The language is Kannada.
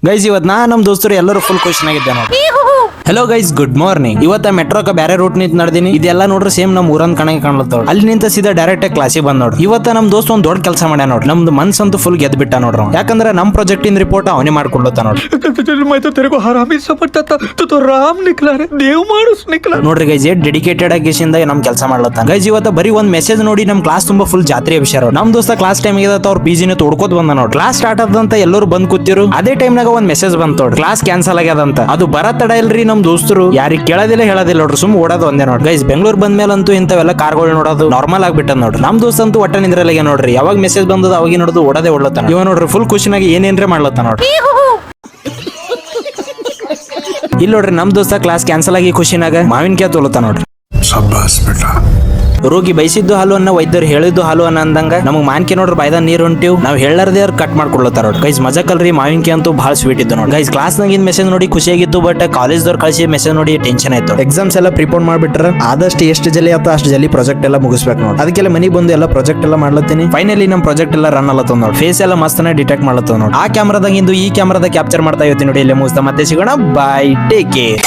ಗೈಸ್ ಇವತ್ ನಮ್ ದೋಸ್ತರು ಎಲ್ಲರೂ ಫುಲ್ ಖುಷಿನಾಗಿದ್ದೆ ನೋಡಿ. Hello guys, good morning. ಇವತ್ತ ಮೆಟ್ರೋಕ ಬೇರೆ ರೂಟ್ ನಿಂತ ನಡೆದಿನಿ. ಇದೆಲ್ಲ ನೋಡ್ರಿ ಸೇಮ್ ನಮ್ ಊರನ್ ಕಣಗೆ ಕಾಣ್ಲತ್ತವ್ರು. ಅಲ್ಲಿ ನಿಂತ ಸೀದಾ ಡೈರೆಕ್ಟ್ ಕ್ಲಾಸಿಗೆ ಬಂದ್ ನೋಡ್ರಿ. ಇವತ್ತ ನಮ್ ದೋಸ್ತ ಒಂದ್ ದೊಡ್ಡ ಕೆಲಸ ಮಾಡ್ಯ ನೋಡ್ರಿ. ನಮ್ದು ಮನ್ಸಂತೂ ಫುಲ್ ಗೆದ್ ಬಿಟ್ಟ ನೋಡ್ರಿ. ಯಾಕಂದ್ರೆ ನಮ್ ಪ್ರಾಜೆಕ್ಟ್ ಇನ್ ರಿಪೋರ್ಟ್ ಅವನೇ ಮಾಡ್ಕೊಡ್ಲತ್ತ ನೋಡ್ರಿ. ನೋಡ್ರಿ ಗೈಸ್ ಡೆಡಿಕೇಟೆಡ್ ಆಗಿ ನಮ್ ಕೆಲಸ ಮಾಡ್ಲತ್ತ. ಗೈಸ್ ಇವತ್ತ ಬರೀ ಒಂದ್ ಮೆಸೇಜ್ ನೋಡಿ ನಮ್ ಕ್ಲಾಸ್ ತುಂಬಾ ಫುಲ್ ಜಾತ್ರೆ ವಿಷಯ. ನಮ್ ದೋಸ್ತ ಕ್ಲಾಸ್ ಟೈಮ್ ಅವ್ರ ಪಿಜಿನ ತೋಡ್ಕೋತ್ ಬಂದ ನೋಡ್ರಿ. ಕ್ಲಾಸ್ ಸ್ಟಾರ್ಟ್ ಆದಂತ ಎಲ್ಲರೂ ಬಂದ್ ಕೂತಿರು. ಅದೇ ಟೈಮ್ನಾಗ ಒಂದ್ ಮೆಸೇಜ್ ಬಂತ ನೋಡ್ರಿ, ಕ್ಲಾಸ್ ಕ್ಯಾನ್ಸಲ್ ಆಗ್ಯದಂತ. ಅದು ಬರತ್ತಡ ಇಲ್ರಿ ನಮ್ ದೋಸ್ತರು ಯಾರಿಗೆ ಕೇಳೋದಿಲ್ಲ ಹೇಳೋದಿಲ್ಲ ನೋಡ್ರಿ, ಸುಮ್ ಓಡೋದು ಒಂದೇ ನೋಡ್ರಿ. ಗೈಸ್ ಬೆಂಗಳೂರು ಬಂದ್ಮೇಲಂತೂ ಇಂಥವೆಲ್ಲ ಕಾರ್ಗಳು ನೋಡೋದು ನಾರ್ಮಲ್ ಆಗ್ಬಿಟ್ಟ ನೋಡ್ರಿ. ನಮ್ ದೋಸ್ತ ಅಂತೂ ಒಟ್ಟ ನಿಂದ್ರಲ್ಲ ನೋಡ್ರಿ. ಯಾವಾಗ ಮೆಸೇಜ್ ಬಂದದ ಅವಾಗ ನೋಡೋದು ಓಡೋದೇ ಓಡ್ಲತ್ತಾನ. ಇವ ನೋಡ್ರಿ ಫುಲ್ ಖುಷಿನಾಗಿ ಏನೇನ್ರೆ ಮಾಡ್ಲತ್ತ ನೋಡ್ರಿ. ಇಲ್ಲಿ ನೋಡ್ರಿ ನಮ್ ದೋಸ್ತ ಕ್ಲಾಸ್ ಕ್ಯಾನ್ಸಲ್ ಆಗಿ ಖುಷಿನಾಗ ಮಾವಿನಕಾಯಿ ತೋಲತ್ತ ನೋಡ್ರಿ. ರೋಗಿ ಬಯಸಿದ್ದು ಹಾಲು ಅನ್ನ ವೈದ್ಯರು ಹೇಳಿದ್ದು ಹಾಲು ಅನ್ನ ಅಂದಂಗ ನಮಗ್ ಮಾನ್ಕೆ ನೋಡ್ರಿ ಬಾಯ್ದ ನೀರ್ ಹೊಂಟಿವ್ ನಾವ್ ಹೇಳಾರ್ದೇ ಕಟ್ ಮಾಡ್ಕೊಡ್ಲತ್ತಾರ ನೋಡ್ರಿ. ಗೈಸ್ ಮಜಾಕಲ್ರಿ ಮಾವಿನಕಾಯಿ ಅಂತೂ ಬಹಳ ಸ್ವೀಟ್ ಇದ್ದು ನೋಡಿ. ಗೈಸ್ ಕ್ಲಾಸ್ ನಾಗಿನ್ ಮೆಸೇಜ್ ನೋಡಿ ಖುಷಿಯಾಗಿತ್ತು, ಬಟ್ ಕಾಲೇಜ್ ದವ್ರು ಕಳಿಸಿ ಮೆಸೇಜ್ ನೋಡಿ ಟೆನ್ಷನ್ ಆಯ್ತು. ಎಕ್ಸಾಮ್ಸ್ ಎಲ್ಲ ಪ್ರಿಪೋರ್ಟ್ ಮಾಡ್ಬಿಟ್ರ ಆದಷ್ಟು ಎಷ್ಟು ಜಲ್ದಿ ಆತ ಅಷ್ಟು ಜಲ್ದಿ ಪ್ರಾಜೆಕ್ಟ್ ಎಲ್ಲ ಮುಗಿಸ್ಬೇಕು ನೋಡಿ. ಅದಕ್ಕೆಲ್ಲ ಮನಿಗೆ ಬಂದು ಎಲ್ಲ ಪ್ರಾಜೆಕ್ಟ್ ಎಲ್ಲ ಮಾಡ್ಲತ್ತೀನಿ. ಫೈನಲಿ ನಮ್ ಪ್ರಾಜೆಕ್ಟ್ ಎಲ್ಲ ರನ್ ಅಲ್ಲತ್ತದ ನೋಡಿ. ಫೇಸ್ ಎಲ್ಲ ಮಸ್ತನ ಡಿಟೆಕ್ಟ್ ಮಾಡ್ಲತ್ತದ ನೋಡಿ. ಆ ಕ್ಯಾಮ್ರಾದಾಗ ಇಂದು ಈ ಕ್ಯಾಮ್ರಾದಾಗ ಕ್ಯಾಪ್ಚರ್ ಮಾಡ್ತಾ ಇರ್ತೀನಿ ನೋಡಿ. ಇಲ್ಲೇ ಮುಗಿಸ್ತಾ ಮತ್ತೆ ಸಿಗೋಣ. By, take care.